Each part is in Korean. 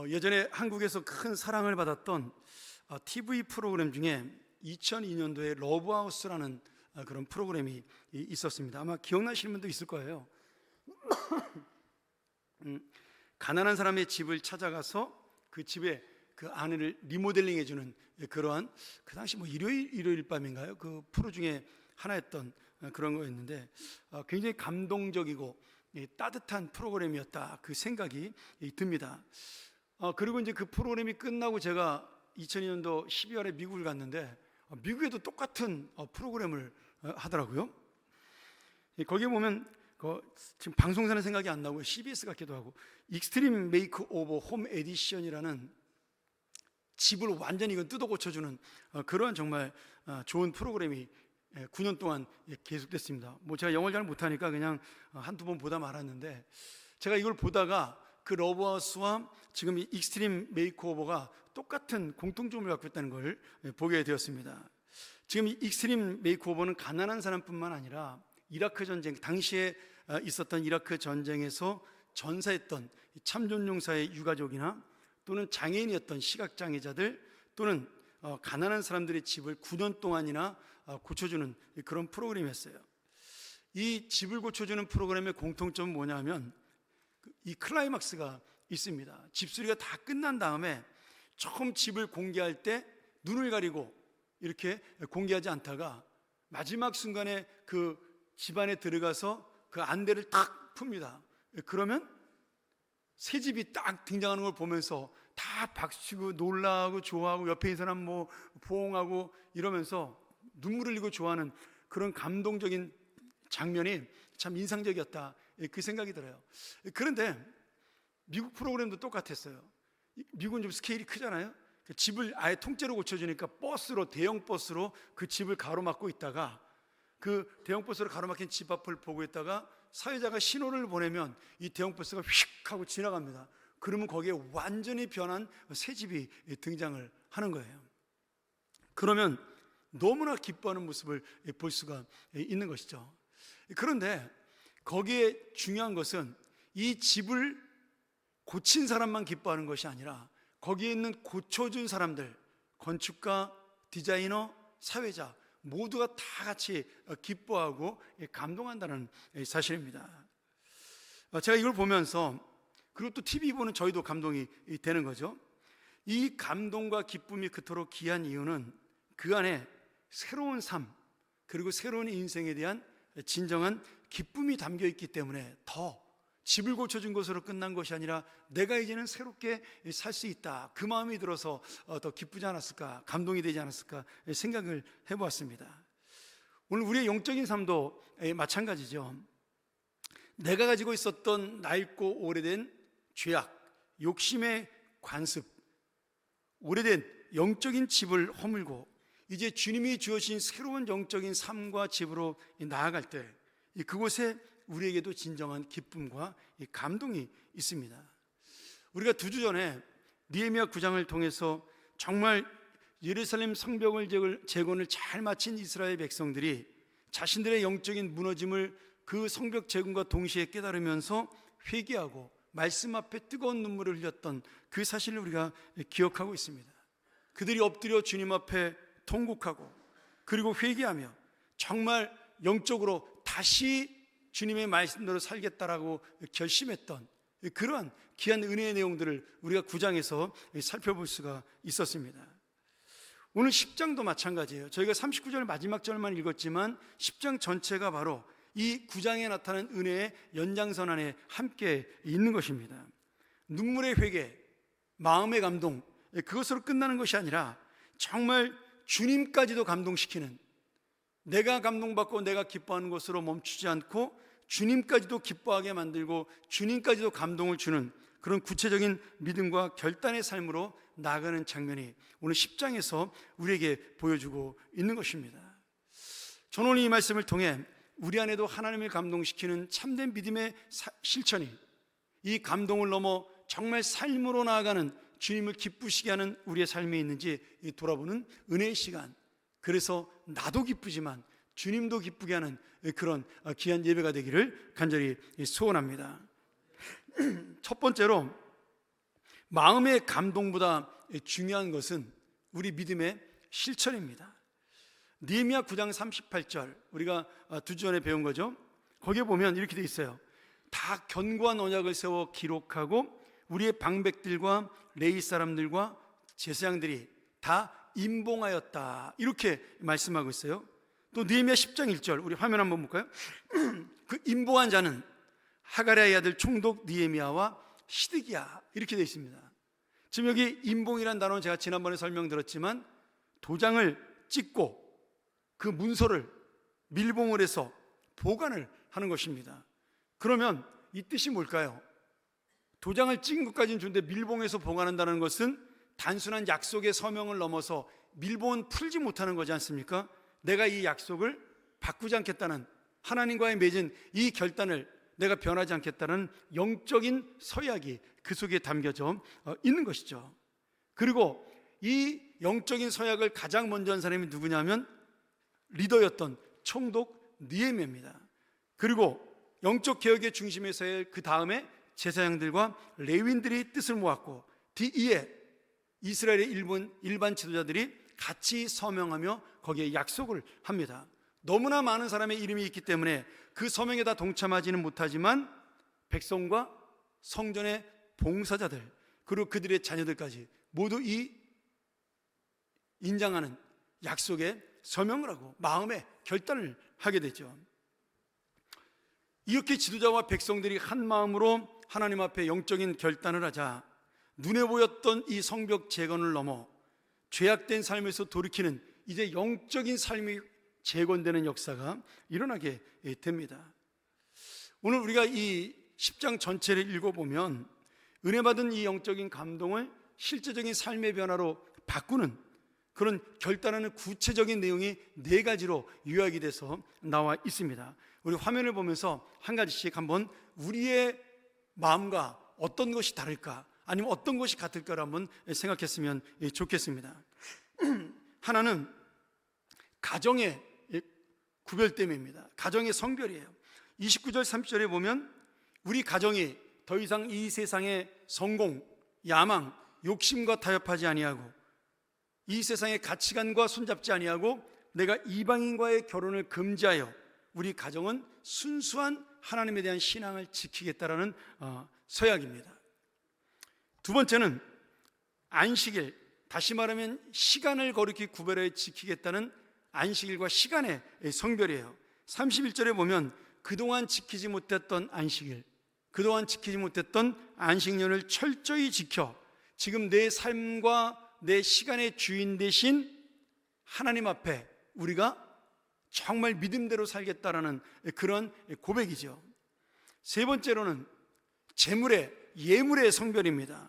예전에 한국에서 큰 사랑을 받았던 TV 프로그램 중에 2002년도에 러브하우스라는 그런 프로그램이 있었습니다. 아마 기억나시는 분도 있을 거예요. 가난한 사람의 집을 찾아가서 그 집에 그 안을 리모델링 해주는 그러한, 그 당시 일요일 밤인가요? 그 프로 중에 하나였던 그런 거였는데 굉장히 감동적이고 따뜻한 프로그램이었다, 그 생각이 듭니다. 그리고 이제 그 프로그램이 끝나고 제가 2002년도 12월에 미국을 갔는데 미국에도 똑같은 프로그램을 하더라고요. 거기에 보면 지금 방송사는 생각이 안 나고 CBS 같기도 하고, 익스트림 메이크오버 홈 에디션이라는 집을 완전히 뜯어 고쳐주는 그러한 정말 좋은 프로그램이 9년 동안 계속됐습니다. 제가 영어를 잘 못하니까 그냥 한두 번 보다 말았는데, 제가 이걸 보다가 그 러브하우스와 지금 이 익스트림 메이크오버가 똑같은 공통점을 갖고 있다는 걸 보게 되었습니다. 지금 이 익스트림 메이크오버는 가난한 사람뿐만 아니라 이라크 전쟁 당시에 있었던 이라크 전쟁에서 전사했던 참전용사의 유가족이나 또는 장애인이었던 시각장애자들 또는 가난한 사람들의 집을 9년 동안이나 고쳐주는 그런 프로그램이었어요. 이 집을 고쳐주는 프로그램의 공통점은 뭐냐면 이 클라이막스가 있습니다. 집수리가 다 끝난 다음에 처음 집을 공개할 때 눈을 가리고 이렇게 공개하지 않다가 마지막 순간에 그 집안에 들어가서 그 안대를 딱 풉니다. 그러면 새 집이 딱 등장하는 걸 보면서 다 박수치고 놀라고 좋아하고 옆에 있는 사람 포옹하고 이러면서 눈물 흘리고 좋아하는 그런 감동적인 장면이 참 인상적이었다, 그 생각이 들어요. 그런데 미국 프로그램도 똑같았어요. 미국은 좀 스케일이 크잖아요. 집을 아예 통째로 고쳐주니까 대형 버스로 그 집을 가로막고 있다가 그 대형 버스로 가로막힌 집 앞을 보고 있다가 사회자가 신호를 보내면 이 대형 버스가 휙 하고 지나갑니다. 그러면 거기에 완전히 변한 새 집이 등장을 하는 거예요. 그러면 너무나 기뻐하는 모습을 볼 수가 있는 것이죠. 그런데 거기에 중요한 것은 이 집을 고친 사람만 기뻐하는 것이 아니라 거기에 있는 고쳐준 사람들, 건축가, 디자이너, 사회자 모두가 다 같이 기뻐하고 감동한다는 사실입니다. 제가 이걸 보면서, 그리고 또 TV 보는 저희도 감동이 되는 거죠. 이 감동과 기쁨이 그토록 귀한 이유는 그 안에 새로운 삶 그리고 새로운 인생에 대한 진정한 기쁨이 담겨 있기 때문에 더 집을 고쳐준 것으로 끝난 것이 아니라 내가 이제는 새롭게 살 수 있다, 그 마음이 들어서 더 기쁘지 않았을까, 감동이 되지 않았을까 생각을 해보았습니다. 오늘 우리의 영적인 삶도 마찬가지죠. 내가 가지고 있었던 낡고 오래된 죄악, 욕심의 관습, 오래된 영적인 집을 허물고 이제 주님이 주어진 새로운 영적인 삶과 집으로 나아갈 때 그곳에 우리에게도 진정한 기쁨과 감동이 있습니다. 우리가 2주 전에 느헤미야 9장을 통해서 정말 예루살렘 성벽을 재건을 잘 마친 이스라엘 백성들이 자신들의 영적인 무너짐을 그 성벽 재건과 동시에 깨달으면서 회개하고 말씀 앞에 뜨거운 눈물을 흘렸던 그 사실을 우리가 기억하고 있습니다. 그들이 엎드려 주님 앞에 통곡하고 그리고 회개하며 정말 영적으로 다시 주님의 말씀대로 살겠다라고 결심했던 그러한 귀한 은혜의 내용들을 우리가 9장에서 살펴볼 수가 있었습니다. 오늘 10장도 마찬가지예요. 저희가 39절 마지막 절만 읽었지만 10장 전체가 바로 이 9장에 나타난 은혜의 연장선 안에 함께 있는 것입니다. 눈물의 회개, 마음의 감동, 그것으로 끝나는 것이 아니라 정말 주님까지도 감동시키는, 내가 감동받고 내가 기뻐하는 것으로 멈추지 않고 주님까지도 기뻐하게 만들고 주님까지도 감동을 주는 그런 구체적인 믿음과 결단의 삶으로 나아가는 장면이 오늘 10장에서 우리에게 보여주고 있는 것입니다. 저는 오늘 이 말씀을 통해 우리 안에도 하나님을 감동시키는 참된 믿음의 실천이, 이 감동을 넘어 정말 삶으로 나아가는 주님을 기쁘시게 하는 우리의 삶이 있는지 돌아보는 은혜의 시간, 그래서 나도 기쁘지만 주님도 기쁘게 하는 그런 귀한 예배가 되기를 간절히 소원합니다. 첫 번째로 마음의 감동보다 중요한 것은 우리 믿음의 실천입니다. 느헤미야 9장 38절, 우리가 2주 전에 배운 거죠. 거기에 보면 이렇게 돼 있어요. 다 견고한 언약을 세워 기록하고 우리의 방백들과 레위 사람들과 제사장들이 다 임봉하였다, 이렇게 말씀하고 있어요. 또 느헤미야 10장 1절, 우리 화면 한번 볼까요? 그 임봉한 자는 하가랴의 아들 총독 느헤미야와 시드기야, 이렇게 되어 있습니다. 지금 여기 임봉이란 단어는 제가 지난번에 설명드렸지만 도장을 찍고 그 문서를 밀봉을 해서 보관을 하는 것입니다. 그러면 이 뜻이 뭘까요? 도장을 찍은 것까지는 좋은데 밀봉해서 보관한다는 것은 단순한 약속의 서명을 넘어서 밀봉은 풀지 못하는 거지 않습니까? 내가 이 약속을 바꾸지 않겠다는, 하나님과의 맺은 이 결단을 내가 변하지 않겠다는 영적인 서약이 그 속에 담겨져 있는 것이죠. 그리고 이 영적인 서약을 가장 먼저 한 사람이 누구냐면 리더였던 총독 느헤미야입니다. 그리고 영적 개혁의 중심에 서야 그 다음에 제사장들과 레위인들이 뜻을 모았고 뒤이에 이스라엘의 일반 지도자들이 같이 서명하며 거기에 약속을 합니다. 너무나 많은 사람의 이름이 있기 때문에 그 서명에 다 동참하지는 못하지만 백성과 성전의 봉사자들 그리고 그들의 자녀들까지 모두 이 인장하는 약속에 서명을 하고 마음의 결단을 하게 되죠. 이렇게 지도자와 백성들이 한 마음으로 하나님 앞에 영적인 결단을 하자 눈에 보였던 이 성벽 재건을 넘어 죄악된 삶에서 돌이키는 이제 영적인 삶이 재건되는 역사가 일어나게 됩니다. 오늘 우리가 이 10장 전체를 읽어보면 은혜 받은 이 영적인 감동을 실제적인 삶의 변화로 바꾸는 그런 결단하는 구체적인 내용이 4가지로 요약이 돼서 나와 있습니다. 우리 화면을 보면서 한 가지씩 한번 우리의 마음과 어떤 것이 다를까, 아니면 어떤 것이 같을까를 한번 생각했으면 좋겠습니다. 하나는 가정의 구별됨입니다. 가정의 성별이에요. 29절 30절에 보면 우리 가정이 더 이상 이 세상의 성공, 야망, 욕심과 타협하지 아니하고 이 세상의 가치관과 손잡지 아니하고 내가 이방인과의 결혼을 금지하여 우리 가정은 순수한 하나님에 대한 신앙을 지키겠다라는 서약입니다. 두 번째는 안식일, 다시 말하면 시간을 거룩히 구별해 지키겠다는 안식일과 시간의 성별이에요. 31절에 보면 그동안 지키지 못했던 안식일, 그동안 지키지 못했던 안식년을 철저히 지켜 지금 내 삶과 내 시간의 주인 되신 하나님 앞에 우리가 정말 믿음대로 살겠다라는 그런 고백이죠. 세 번째로는 재물의 예물의 성별입니다.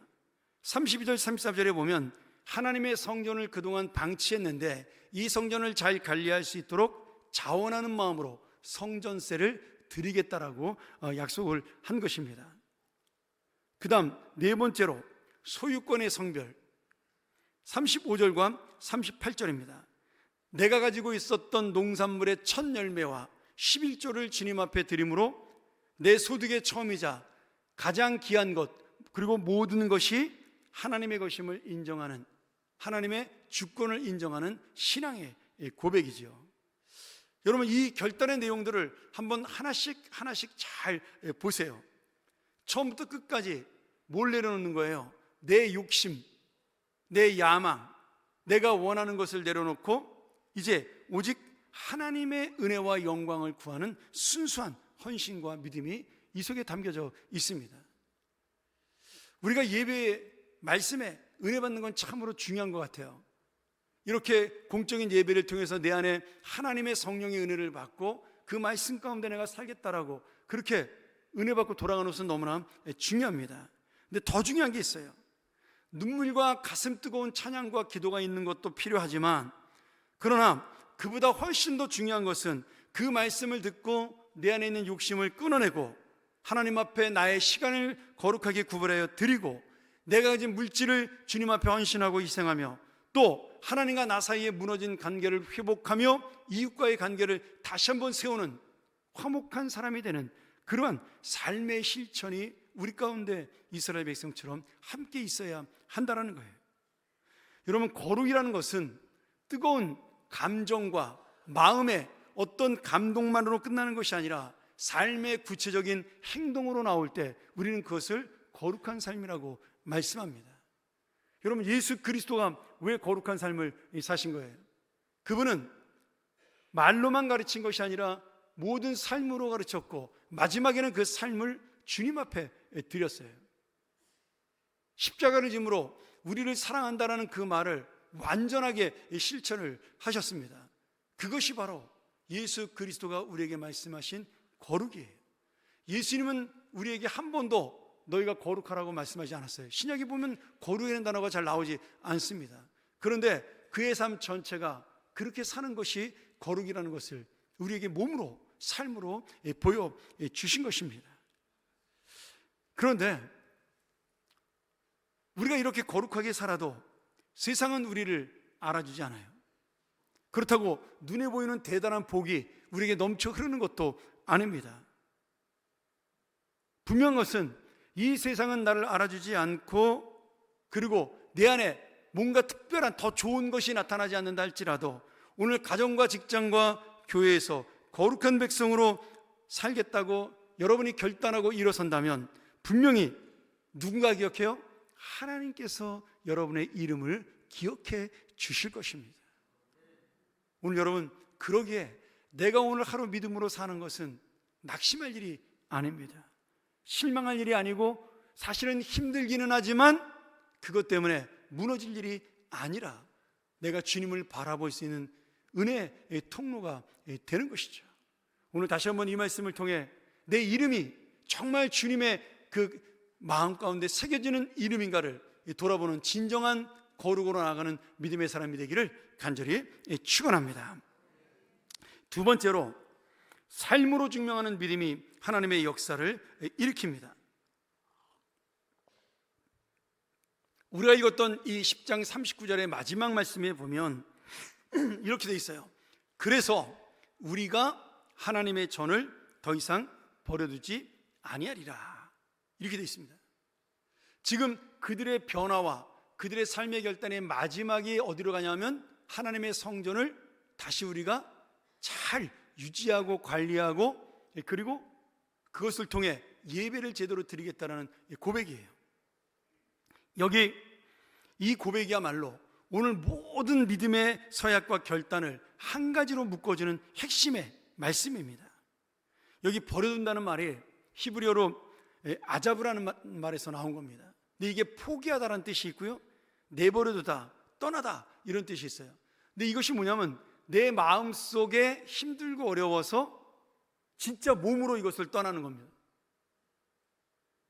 32절 33절에 보면 하나님의 성전을 그동안 방치했는데 이 성전을 잘 관리할 수 있도록 자원하는 마음으로 성전세를 드리겠다라고 약속을 한 것입니다. 그 다음 4번째로 소유권의 성별, 35절과 38절입니다. 내가 가지고 있었던 농산물의 첫 열매와 11조를 주님 앞에 드림으로 내 소득의 처음이자 가장 귀한 것 그리고 모든 것이 하나님의 것임을 인정하는, 하나님의 주권을 인정하는 신앙의 고백이지요. 여러분, 이 결단의 내용들을 한번 하나씩 잘 보세요. 처음부터 끝까지 뭘 내려놓는 거예요? 내 욕심, 내 야망, 내가 원하는 것을 내려놓고 이제 오직 하나님의 은혜와 영광을 구하는 순수한 헌신과 믿음이 이 속에 담겨져 있습니다. 우리가 예배의 말씀에 은혜 받는 건 참으로 중요한 것 같아요. 이렇게 공적인 예배를 통해서 내 안에 하나님의 성령의 은혜를 받고 그 말씀 가운데 내가 살겠다라고 그렇게 은혜 받고 돌아가는 것은 너무나 중요합니다. 근데 더 중요한 게 있어요. 눈물과 가슴 뜨거운 찬양과 기도가 있는 것도 필요하지만 그러나 그보다 훨씬 더 중요한 것은 그 말씀을 듣고 내 안에 있는 욕심을 끊어내고 하나님 앞에 나의 시간을 거룩하게 구별하여 드리고 내가 가진 물질을 주님 앞에 헌신하고 희생하며 또 하나님과 나 사이에 무너진 관계를 회복하며 이웃과의 관계를 다시 한번 세우는 화목한 사람이 되는 그러한 삶의 실천이 우리 가운데 이스라엘 백성처럼 함께 있어야 한다는 거예요. 여러분, 거룩이라는 것은 뜨거운 감정과 마음의 어떤 감동만으로 끝나는 것이 아니라 삶의 구체적인 행동으로 나올 때 우리는 그것을 거룩한 삶이라고 말씀합니다. 여러분, 예수 그리스도가 왜 거룩한 삶을 사신 거예요? 그분은 말로만 가르친 것이 아니라 모든 삶으로 가르쳤고 마지막에는 그 삶을 주님 앞에 드렸어요. 십자가를 짐으로 우리를 사랑한다라는 그 말을 완전하게 실천을 하셨습니다. 그것이 바로 예수 그리스도가 우리에게 말씀하신 거룩이에요. 예수님은 우리에게 한 번도 너희가 거룩하라고 말씀하지 않았어요. 신약에 보면 거룩이라는 단어가 잘 나오지 않습니다. 그런데 그의 삶 전체가 그렇게 사는 것이 거룩이라는 것을 우리에게 몸으로, 삶으로 보여주신 것입니다. 그런데 우리가 이렇게 거룩하게 살아도 세상은 우리를 알아주지 않아요. 그렇다고 눈에 보이는 대단한 복이 우리에게 넘쳐 흐르는 것도 아닙니다. 분명한 것은 이 세상은 나를 알아주지 않고, 그리고 내 안에 뭔가 특별한 더 좋은 것이 나타나지 않는다 할지라도 오늘 가정과 직장과 교회에서 거룩한 백성으로 살겠다고 여러분이 결단하고 일어선다면 분명히 누군가 기억해요? 하나님께서 여러분의 이름을 기억해 주실 것입니다. 오늘 여러분, 그러기에 내가 오늘 하루 믿음으로 사는 것은 낙심할 일이 아닙니다. 실망할 일이 아니고 사실은 힘들기는 하지만 그것 때문에 무너질 일이 아니라 내가 주님을 바라볼 수 있는 은혜의 통로가 되는 것이죠. 오늘 다시 한번 이 말씀을 통해 내 이름이 정말 주님의 그 마음 가운데 새겨지는 이름인가를 돌아보는 진정한 거룩으로 나아가는 믿음의 사람이 되기를 간절히 축원합니다. 두 번째로, 삶으로 증명하는 믿음이 하나님의 역사를 일으킵니다. 우리가 읽었던 이 10장 39절의 마지막 말씀에 보면 이렇게 돼 있어요. 그래서 우리가 하나님의 전을 더 이상 버려두지 아니하리라, 이렇게 돼 있습니다. 지금 그들의 변화와 그들의 삶의 결단의 마지막이 어디로 가냐면 하나님의 성전을 다시 우리가 잘 유지하고 관리하고, 그리고 그것을 통해 예배를 제대로 드리겠다는 고백이에요. 여기 이 고백이야말로 오늘 모든 믿음의 서약과 결단을 한 가지로 묶어주는 핵심의 말씀입니다. 여기 버려둔다는 말이 히브리어로 아자브라는 말에서 나온 겁니다. 근데 이게 포기하다라는 뜻이 있고요, 내버려두다, 떠나다, 이런 뜻이 있어요. 근데 이것이 뭐냐면 내 마음속에 힘들고 어려워서 진짜 몸으로 이것을 떠나는 겁니다.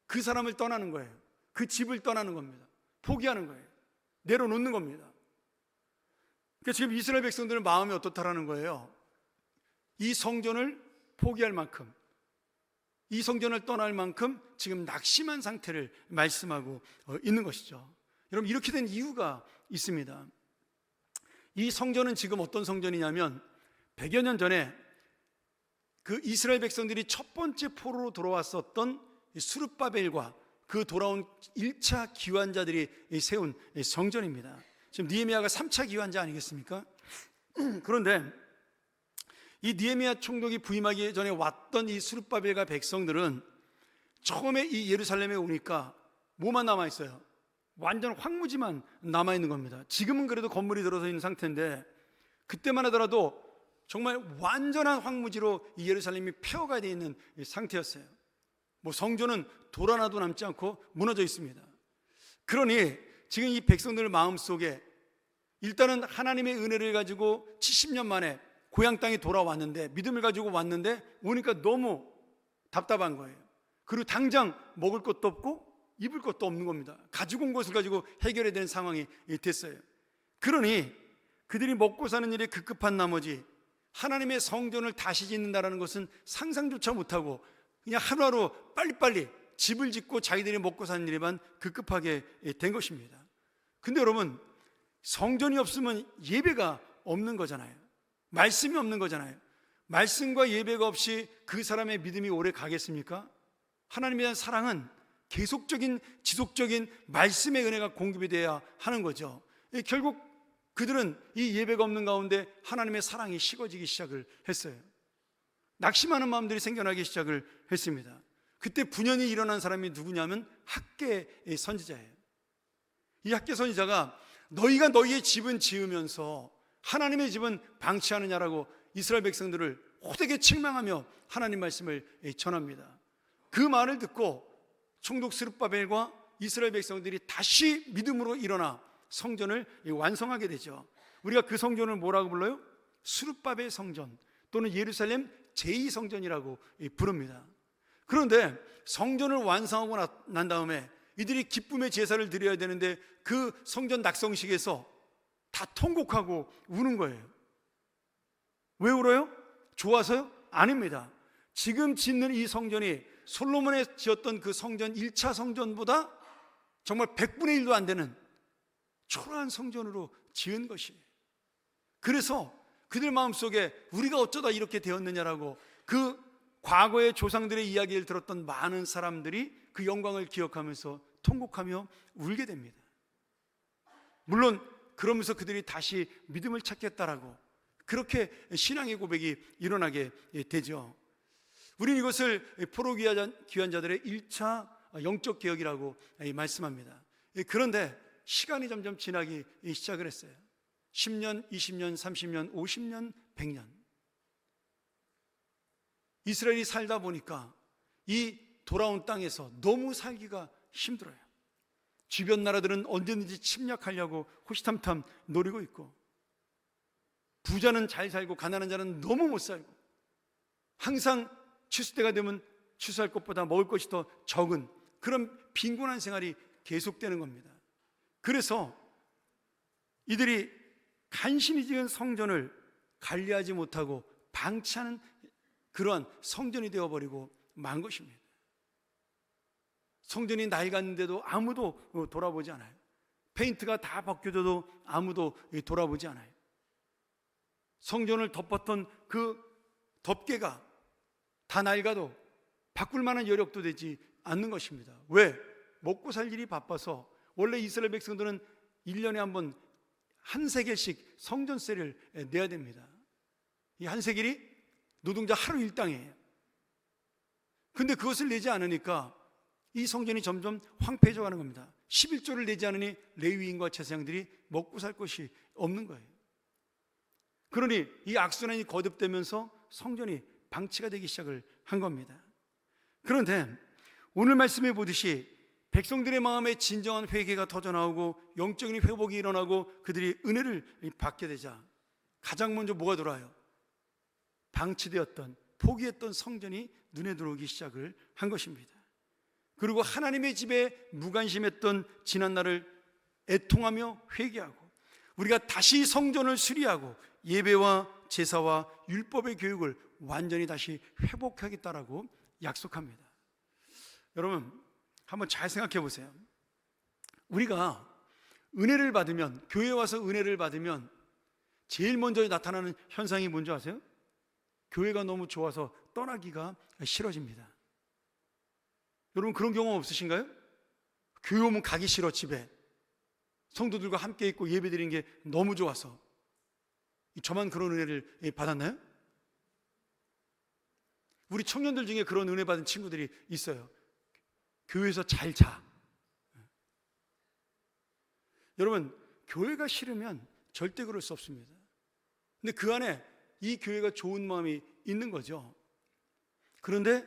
그 사람을 떠나는 거예요. 그 집을 떠나는 겁니다. 포기하는 거예요. 내려놓는 겁니다. 그러니까 지금 이스라엘 백성들은 마음이 어떻다라는 거예요. 이 성전을 포기할 만큼, 이 성전을 떠날 만큼 지금 낙심한 상태를 말씀하고 있는 것이죠. 여러분, 이렇게 된 이유가 있습니다. 이 성전은 지금 어떤 성전이냐면 100여 년 전에 그 이스라엘 백성들이 첫 번째 포로로 돌아왔었던 스룹바벨과 그 돌아온 1차 기환자들이 세운 성전입니다. 지금 느헤미야가 3차 기환자 아니겠습니까? 그런데 이 느헤미야 총독이 부임하기 전에 왔던 이 스룹바벨과 백성들은 처음에 이 예루살렘에 오니까 뭐만 남아있어요? 완전 황무지만 남아있는 겁니다. 지금은 그래도 건물이 들어서 있는 상태인데 그때만 하더라도 정말 완전한 황무지로 이 예루살렘이 폐허가 되어 있는 상태였어요. 뭐 성전은 돌 하나도 남지 않고 무너져 있습니다. 그러니 지금 이 백성들 마음속에 일단은 하나님의 은혜를 가지고 70년 만에 고향 땅에 돌아왔는데, 믿음을 가지고 왔는데 오니까 너무 답답한 거예요. 그리고 당장 먹을 것도 없고 입을 것도 없는 겁니다. 가지고 온 것을 가지고 해결해야 되는 상황이 됐어요. 그러니 그들이 먹고 사는 일에 급급한 나머지 하나님의 성전을 다시 짓는다는 것은 상상조차 못하고 그냥 하루하루 빨리빨리 집을 짓고 자기들이 먹고 사는 일에만 급급하게 된 것입니다. 근데 여러분, 성전이 없으면 예배가 없는 거잖아요. 말씀이 없는 거잖아요. 말씀과 예배가 없이 그 사람의 믿음이 오래 가겠습니까? 하나님에 대한 사랑은 계속적인 지속적인 말씀의 은혜가 공급이 돼야 하는 거죠. 결국 그들은 이 예배가 없는 가운데 하나님의 사랑이 식어지기 시작을 했어요. 낙심하는 마음들이 생겨나기 시작을 했습니다. 그때 분연히 일어난 사람이 누구냐면 학개의 선지자예요. 이 학개 선지자가 너희가 너희의 집은 지으면서 하나님의 집은 방치하느냐라고 이스라엘 백성들을 호되게 책망하며 하나님 말씀을 전합니다. 그 말을 듣고 총독 스룹바벨과 이스라엘 백성들이 다시 믿음으로 일어나 성전을 완성하게 되죠. 우리가 그 성전을 뭐라고 불러요? 스룹바벨 성전 또는 예루살렘 제2성전이라고 부릅니다. 그런데 성전을 완성하고 난 다음에 이들이 기쁨의 제사를 드려야 되는데 그 성전 낙성식에서 다 통곡하고 우는 거예요. 왜 울어요? 좋아서요? 아닙니다. 지금 짓는 이 성전이 솔로몬이 지었던 그 성전 1차 성전보다 정말 100분의 1도 안 되는 초라한 성전으로 지은 것이에요. 그래서 그들 마음속에 우리가 어쩌다 이렇게 되었느냐라고 그 과거의 조상들의 이야기를 들었던 많은 사람들이 그 영광을 기억하면서 통곡하며 울게 됩니다. 물론 그러면서 그들이 다시 믿음을 찾겠다라고 그렇게 신앙의 고백이 일어나게 되죠. 우리는 이것을 포로 귀환 자들의 1차 영적 개혁이라고 말씀합니다. 그런데 시간이 점점 지나기 시작을 했어요. 10년, 20년, 30년, 50년, 100년. 이스라엘이 살다 보니까 이 돌아온 땅에서 너무 살기가 힘들어요. 주변 나라들은 언제든지 침략하려고 호시탐탐 노리고 있고, 부자는 잘 살고 가난한 자는 너무 못 살고, 항상 추수 때가 되면 추수할 것보다 먹을 것이 더 적은 그런 빈곤한 생활이 계속되는 겁니다. 그래서 이들이 간신히 지은 성전을 관리하지 못하고 방치하는 그러한 성전이 되어버리고 만 것입니다. 성전이 낡았는데도 아무도 돌아보지 않아요. 페인트가 다 벗겨져도 아무도 돌아보지 않아요. 성전을 덮었던 그 덮개가 다 낡아도 바꿀 만한 여력도 되지 않는 것입니다. 왜? 먹고 살 일이 바빠서. 원래 이스라엘 백성들은 1년에 한 번 한 세겔씩 성전세를 내야 됩니다. 이 한 세겔이 노동자 하루 일당이에요. 근데 그것을 내지 않으니까 이 성전이 점점 황폐해져 가는 겁니다. 11조를 내지 않으니 레위인과 제사장들이 먹고 살 것이 없는 거예요. 그러니 이 악순환이 거듭되면서 성전이 방치가 되기 시작을 한 겁니다. 그런데 오늘 말씀해 보듯이 백성들의 마음에 진정한 회개가 터져나오고 영적인 회복이 일어나고 그들이 은혜를 받게 되자 가장 먼저 뭐가 돌아요? 방치되었던, 포기했던 성전이 눈에 들어오기 시작을 한 것입니다. 그리고 하나님의 집에 무관심했던 지난날을 애통하며 회개하고 우리가 다시 성전을 수리하고 예배와 제사와 율법의 교육을 완전히 다시 회복하겠다라고 약속합니다. 여러분 한번 잘 생각해 보세요. 우리가 은혜를 받으면, 교회에 와서 은혜를 받으면 제일 먼저 나타나는 현상이 뭔지 아세요? 교회가 너무 좋아서 떠나기가 싫어집니다. 여러분 그런 경험 없으신가요? 교회 오면 가기 싫어. 집에 성도들과 함께 있고 예배 드리는 게 너무 좋아서. 저만 그런 은혜를 받았나요? 우리 청년들 중에 그런 은혜 받은 친구들이 있어요. 교회에서 잘 자. 여러분 교회가 싫으면 절대 그럴 수 없습니다. 근데 그 안에 이 교회가 좋은 마음이 있는 거죠. 그런데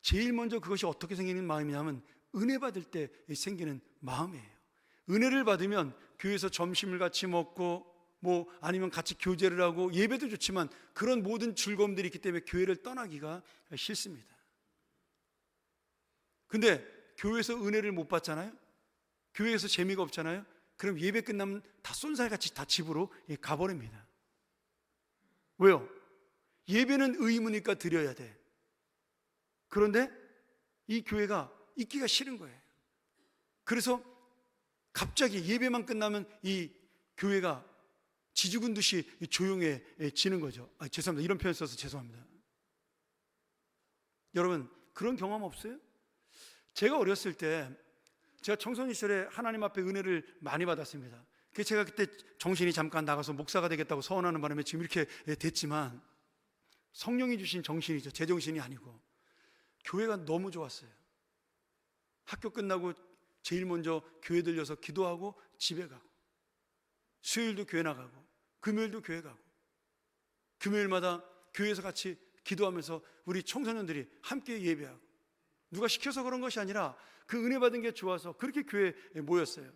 제일 먼저 그것이 어떻게 생기는 마음이냐면 은혜 받을 때 생기는 마음이에요. 은혜를 받으면 교회에서 점심을 같이 먹고 뭐 아니면 같이 교제를 하고 예배도 좋지만 그런 모든 즐거움들이 있기 때문에 교회를 떠나기가 싫습니다. 근데 교회에서 은혜를 못 받잖아요. 교회에서 재미가 없잖아요. 그럼 예배 끝나면 다 쏜살같이 다 집으로 가버립니다. 왜요? 예배는 의무니까 드려야 돼. 그런데 이 교회가 있기가 싫은 거예요. 그래서 갑자기 예배만 끝나면 이 교회가 지죽은 듯이 조용해지는 거죠. 죄송합니다. 이런 표현 써서 죄송합니다. 여러분 그런 경험 없어요? 제가 어렸을 때 제가 청소년 시절에 하나님 앞에 은혜를 많이 받았습니다. 제가 그때 정신이 잠깐 나가서 목사가 되겠다고 서원하는 바람에 지금 이렇게 됐지만 성령이 주신 정신이죠. 제 정신이 아니고. 교회가 너무 좋았어요. 학교 끝나고 제일 먼저 교회 들려서 기도하고 집에 가고, 수요일도 교회 나가고, 금요일도 교회 가고, 금요일마다 교회에서 같이 기도하면서 우리 청소년들이 함께 예배하고, 누가 시켜서 그런 것이 아니라 그 은혜 받은 게 좋아서 그렇게 교회에 모였어요.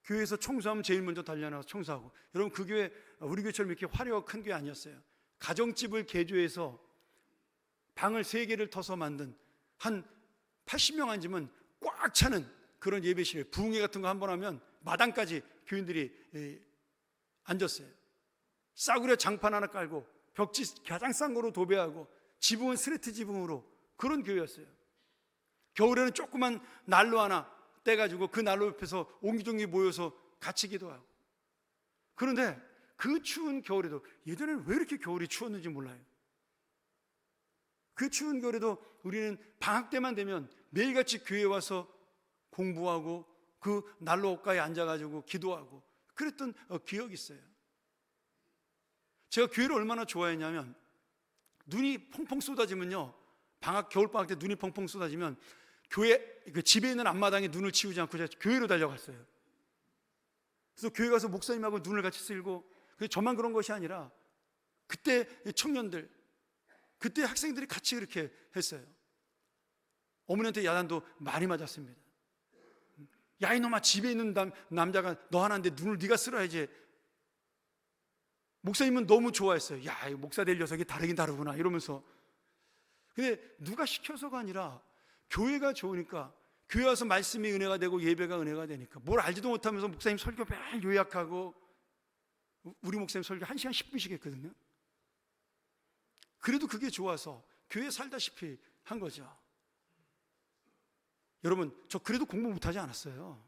교회에서 청소하면 제일 먼저 달려나가서 청소하고. 여러분, 그 교회 우리 교회처럼 이렇게 화려하고 큰 교회 아니었어요. 가정집을 개조해서 방을 3개를 터서 만든 한 80명 앉으면 꽉 차는 그런 예배실에 부흥회 같은 거 한번 하면 마당까지 교인들이 앉았어요. 싸구려 장판 하나 깔고 벽지 가장 싼 거로 도배하고 지붕은 스레트 지붕으로, 그런 교회였어요. 겨울에는 조그만 난로 하나 떼가지고 그 난로 옆에서 옹기종기 모여서 같이 기도하고. 그런데 그 추운 겨울에도, 예전에는 왜 이렇게 겨울이 추웠는지 몰라요. 그 추운 겨울에도 우리는 방학 때만 되면 매일같이 교회에 와서 공부하고 그 난로 옷가에 앉아가지고 기도하고 그랬던 기억이 있어요. 제가 교회를 얼마나 좋아했냐면, 눈이 펑펑 쏟아지면요, 겨울방학 때 눈이 펑펑 쏟아지면 교회 집에 있는 앞마당에 눈을 치우지 않고 제가 교회로 달려갔어요. 그래서 교회 가서 목사님하고 눈을 같이 쓸고, 저만 그런 것이 아니라 그때 청년들, 그때 학생들이 같이 그렇게 했어요. 어머니한테 야단도 많이 맞았습니다. 야, 이놈아, 집에 있는 남자가 너 하나인데 눈을 네가 쓸어야지. 목사님은 너무 좋아했어요. 야, 목사 될 녀석이 다르긴 다르구나 이러면서. 근데 누가 시켜서가 아니라 교회가 좋으니까, 교회 와서 말씀이 은혜가 되고 예배가 은혜가 되니까, 뭘 알지도 못하면서 목사님 설교 매일 요약하고, 우리 목사님 설교 1시간 10분씩 했거든요. 그래도 그게 좋아서 교회에 살다시피 한 거죠. 여러분, 저 그래도 공부 못하지 않았어요.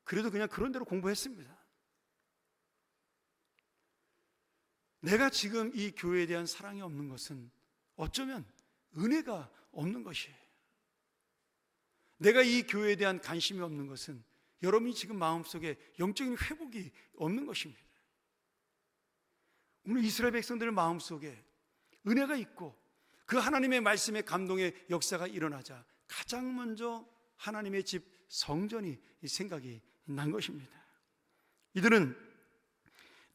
그래도 그냥 그런 대로 공부했습니다. 내가 지금 이 교회에 대한 사랑이 없는 것은 어쩌면 은혜가 없는 것이에요. 내가 이 교회에 대한 관심이 없는 것은 여러분이 지금 마음속에 영적인 회복이 없는 것입니다. 오늘 이스라엘 백성들의 마음속에 은혜가 있고 그 하나님의 말씀의 감동의 역사가 일어나자 가장 먼저 하나님의 집 성전이 생각이 난 것입니다. 이들은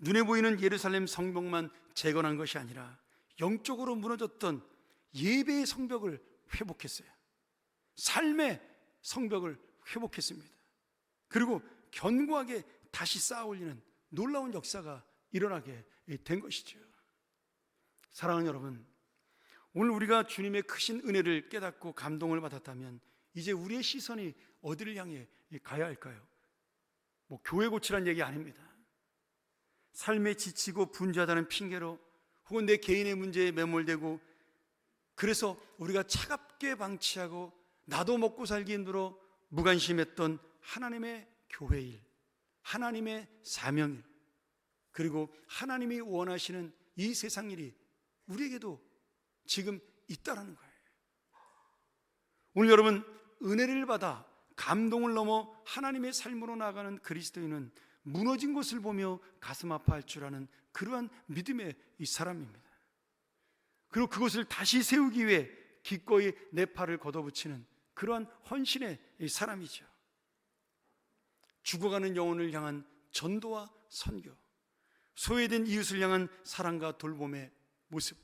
눈에 보이는 예루살렘 성벽만 재건한 것이 아니라 영적으로 무너졌던 예배의 성벽을 회복했어요. 삶의 성벽을 회복했습니다. 그리고 견고하게 다시 쌓아 올리는 놀라운 역사가 일어나게 된 것이죠. 사랑하는 여러분, 오늘 우리가 주님의 크신 은혜를 깨닫고 감동을 받았다면 이제 우리의 시선이 어디를 향해 가야 할까요? 교회 고치란 얘기 아닙니다. 삶에 지치고 분주하다는 핑계로 혹은 내 개인의 문제에 매몰되고, 그래서 우리가 차갑게 방치하고 나도 먹고 살기 힘들어 무관심했던 하나님의 교회일, 하나님의 사명일, 그리고 하나님이 원하시는 이 세상 일이 우리에게도 지금 있다라는 거예요. 오늘 여러분, 은혜를 받아 감동을 넘어 하나님의 삶으로 나아가는 그리스도인은 무너진 것을 보며 가슴 아파할 줄 아는 그러한 믿음의 이 사람입니다. 그리고 그것을 다시 세우기 위해 기꺼이 내 팔을 걷어붙이는 그러한 헌신의 이 사람이죠. 죽어가는 영혼을 향한 전도와 선교, 소외된 이웃을 향한 사랑과 돌봄의 모습,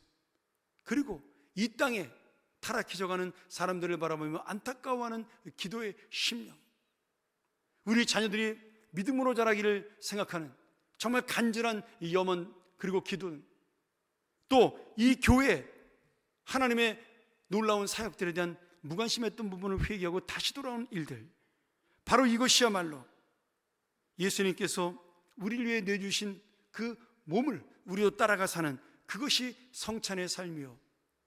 그리고 이 땅에 타락해져가는 사람들을 바라보며 안타까워하는 기도의 심령, 우리 자녀들이 믿음으로 자라기를 생각하는 정말 간절한 염원, 그리고 기도는, 또 이 교회 하나님의 놀라운 사역들에 대한 무관심했던 부분을 회개하고 다시 돌아온 일들, 바로 이것이야말로 예수님께서 우리를 위해 내주신 그 몸을 우리도 따라가 사는, 그것이 성찬의 삶이요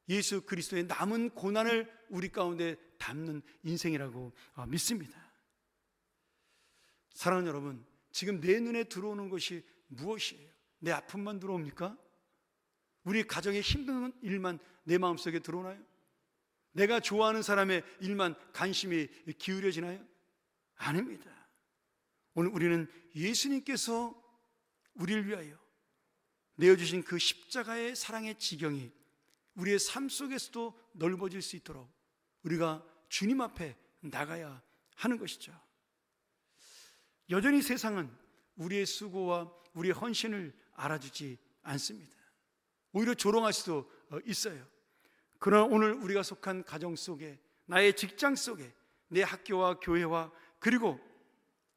예수 그리스도의 남은 고난을 우리 가운데 담는 인생이라고 믿습니다. 사랑하는 여러분, 지금 내 눈에 들어오는 것이 무엇이에요? 내 아픔만 들어옵니까? 우리 가정의 힘든 일만 내 마음속에 들어오나요? 내가 좋아하는 사람의 일만 관심이 기울여지나요? 아닙니다. 오늘 우리는 예수님께서 우리를 위하여 내어주신 그 십자가의 사랑의 지경이 우리의 삶 속에서도 넓어질 수 있도록 우리가 주님 앞에 나가야 하는 것이죠. 여전히 세상은 우리의 수고와 우리의 헌신을 알아주지 않습니다. 오히려 조롱할 수도 있어요. 그러나 오늘 우리가 속한 가정 속에, 나의 직장 속에, 내 학교와 교회와 그리고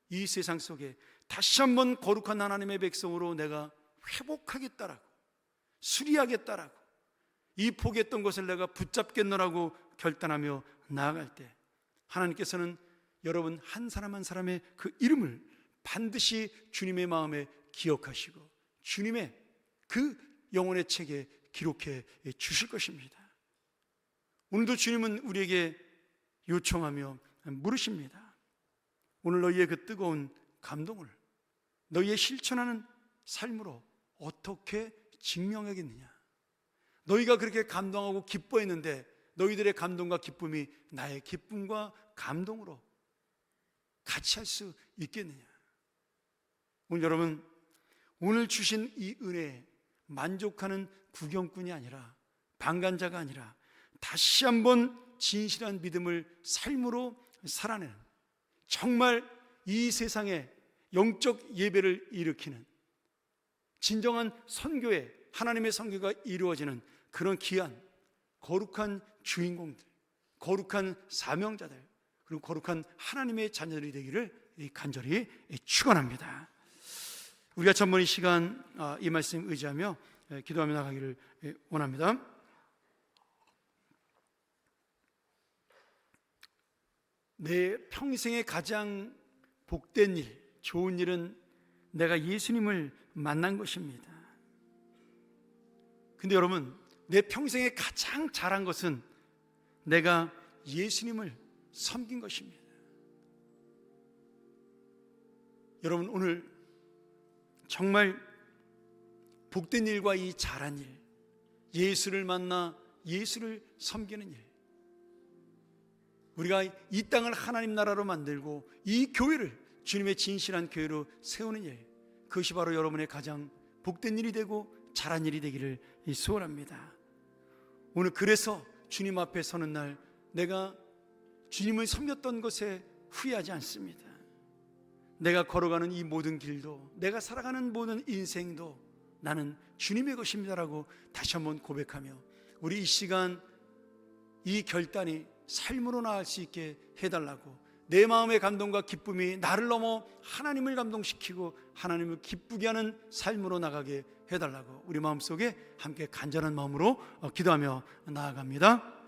이 세상 속에 다시 한번 거룩한 하나님의 백성으로 내가 회복하겠다라고, 수리하겠다라고, 이 포기했던 것을 내가 붙잡겠노라고 결단하며 나아갈 때 하나님께서는 여러분 한 사람 한 사람의 그 이름을 반드시 주님의 마음에 기억하시고 주님의 그 영혼의 책에 기록해 주실 것입니다. 오늘도 주님은 우리에게 요청하며 물으십니다. 오늘 너희의 그 뜨거운 감동을 너희의 실천하는 삶으로 어떻게 증명하겠느냐? 너희가 그렇게 감동하고 기뻐했는데 너희들의 감동과 기쁨이 나의 기쁨과 감동으로 같이 할 수 있겠느냐? 오늘 여러분, 오늘 주신 이 은혜에 만족하는 구경꾼이 아니라, 방관자가 아니라 다시 한번 진실한 믿음을 삶으로 살아내는, 정말 이 세상에 영적 예배를 일으키는 진정한 선교의, 하나님의 선교가 이루어지는 그런 귀한 거룩한 주인공들, 거룩한 사명자들, 그리고 거룩한 하나님의 자녀들이 되기를 간절히 축원합니다. 우리가 전번 이 시간 이 말씀 의지하며 기도하며 나가기를 원합니다. 내 평생에 가장 복된 일, 좋은 일은 내가 예수님을 만난 것입니다. 근데 여러분, 내 평생에 가장 잘한 것은 내가 예수님을 섬긴 것입니다. 여러분, 오늘 정말 복된 일과 이 잘한 일, 예수를 만나 예수를 섬기는 일, 우리가 이 땅을 하나님 나라로 만들고 이 교회를 주님의 진실한 교회로 세우는 일, 그것이 바로 여러분의 가장 복된 일이 되고 잘한 일이 되기를 소원합니다. 오늘 그래서 주님 앞에 서는 날 내가 주님을 섬겼던 것에 후회하지 않습니다. 내가 걸어가는 이 모든 길도, 내가 살아가는 모든 인생도 나는 주님의 것입니다라고 다시 한번 고백하며 우리 이 시간 이 결단이 삶으로 나아갈 수 있게 해달라고, 내 마음의 감동과 기쁨이 나를 넘어 하나님을 감동시키고 하나님을 기쁘게 하는 삶으로 나가게 해달라고 우리 마음속에 함께 간절한 마음으로 기도하며 나아갑니다.